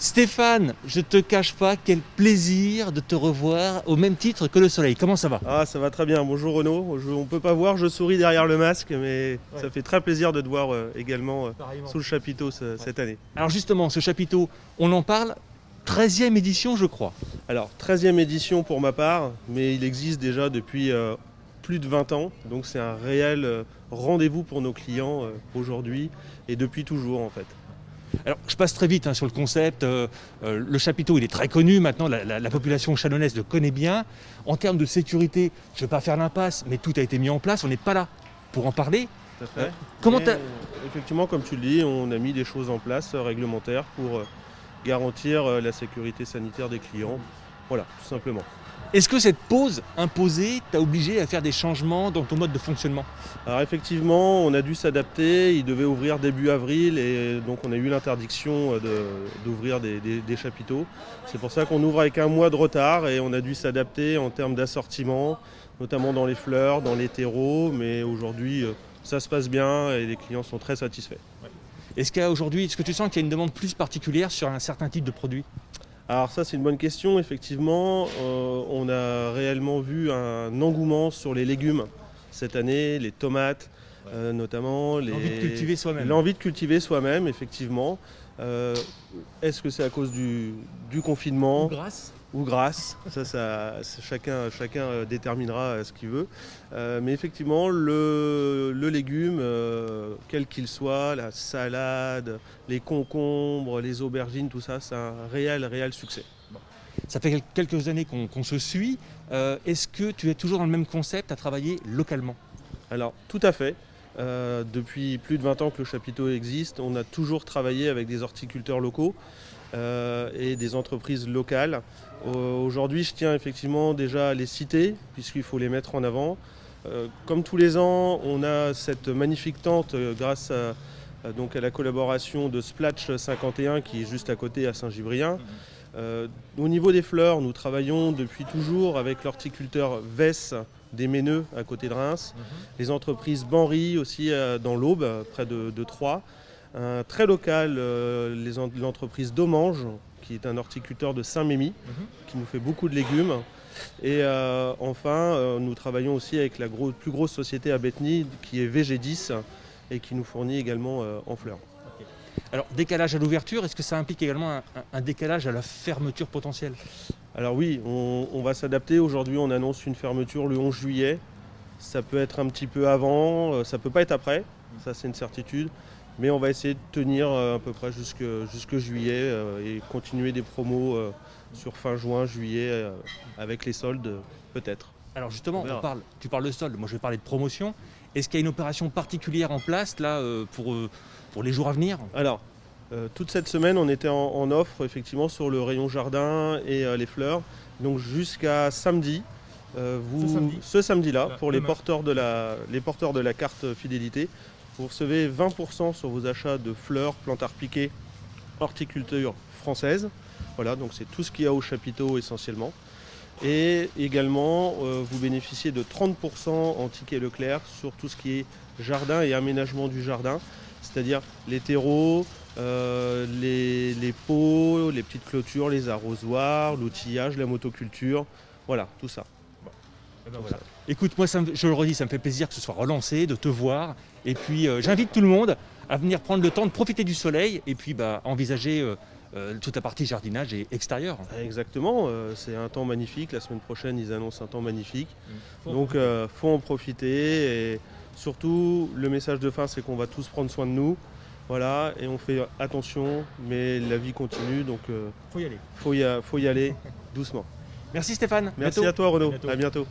Stéphane, je te cache pas, quel plaisir de te revoir au même titre que le soleil. Comment ça va? Ah, ça va très bien. Bonjour Renaud. On peut pas voir, je souris derrière le masque, mais ça fait très plaisir de te voir également sous le chapiteau cette année. Alors justement, ce chapiteau, on en parle, 13e édition je crois. Alors, 13e édition pour ma part, mais il existe déjà depuis plus de 20 ans. Donc c'est un réel rendez-vous pour nos clients aujourd'hui et depuis toujours en fait. Alors je passe très vite sur le concept, le chapiteau il est très connu maintenant, la population chalonnaise le connaît bien. En termes de sécurité, je ne vais pas faire l'impasse, mais tout a été mis en place, on n'est pas là pour en parler. Tout à fait. Comment Mais, t'as... effectivement, comme tu le dis, on a mis des choses en place réglementaires pour garantir la sécurité sanitaire des clients. Voilà, tout simplement. Est-ce que cette pause imposée t'a obligé à faire des changements dans ton mode de fonctionnement? Alors effectivement, on a dû s'adapter, il devait ouvrir début avril et donc on a eu l'interdiction d'ouvrir des chapiteaux. C'est pour ça qu'on ouvre avec un mois de retard et on a dû s'adapter en termes d'assortiment, notamment dans les fleurs, dans les terreaux, mais aujourd'hui ça se passe bien et les clients sont très satisfaits. Est-ce que tu sens qu'il y a une demande plus particulière sur un certain type de produit? Alors ça c'est une bonne question, effectivement, on a réellement vu un engouement sur les légumes cette année, les tomates notamment. L'envie de cultiver soi-même. L'envie de cultiver soi-même, effectivement. Est-ce que c'est à cause du confinement ou grâce? Chacun déterminera ce qu'il veut. Mais effectivement, le légume, quel qu'il soit, la salade, les concombres, les aubergines, tout ça, c'est un réel succès. Ça fait quelques années qu'on se suit. Est-ce que tu es toujours dans le même concept à travailler localement? Alors, tout à fait. Depuis plus de 20 ans que le chapiteau existe, on a toujours travaillé avec des horticulteurs locaux et des entreprises locales. Aujourd'hui, je tiens effectivement déjà à les citer, puisqu'il faut les mettre en avant. Comme tous les ans, on a cette magnifique tente grâce à la collaboration de Splatch 51 qui est juste à côté à Saint-Givrien. Au niveau des fleurs, nous travaillons depuis toujours avec l'horticulteur Vess des Méneux à côté de Reims, les entreprises Banry aussi dans l'Aube, près de Troyes, un très local, l'entreprise Domange, qui est un horticulteur de Saint-Mémy, qui nous fait beaucoup de légumes. Et enfin, nous travaillons aussi avec la plus grosse société à Bethny, qui est VG10, et qui nous fournit également en fleurs. Alors, décalage à l'ouverture, est-ce que ça implique également un décalage à la fermeture potentielle? Alors oui, on va s'adapter. Aujourd'hui, on annonce une fermeture le 11 juillet. Ça peut être un petit peu avant, ça peut pas être après, ça c'est une certitude. Mais on va essayer de tenir à peu près jusque juillet et continuer des promos sur fin juin, juillet, avec les soldes peut-être. Alors justement, tu parles de solde, moi je vais parler de promotion. Est-ce qu'il y a une opération particulière en place là pour les jours à venir? Alors, toute cette semaine, on était en offre effectivement sur le rayon jardin et les fleurs. Donc jusqu'à samedi, ce samedi-là, pour les porteurs de la carte fidélité, vous recevez 20% sur vos achats de fleurs, plantes piquées, horticulture française. Voilà, donc c'est tout ce qu'il y a au chapiteau essentiellement. Et également, vous bénéficiez de 30% en ticket Leclerc sur tout ce qui est jardin et aménagement du jardin, c'est-à-dire les terreaux, les pots, les petites clôtures, les arrosoirs, l'outillage, la motoculture, voilà, tout ça. Voilà. Écoute, moi je le redis, ça me fait plaisir que ce soit relancé, de te voir. Et puis j'invite tout le monde à venir prendre le temps de profiter du soleil et puis envisager toute la partie jardinage et extérieur. Exactement, c'est un temps magnifique. La semaine prochaine, ils annoncent un temps magnifique. Donc, faut en profiter. Et surtout, le message de fin, c'est qu'on va tous prendre soin de nous. Voilà, et on fait attention, mais la vie continue. Donc, faut y aller. Faut y aller doucement. Merci Stéphane. Merci à toi, Renaud. À bientôt. À bientôt.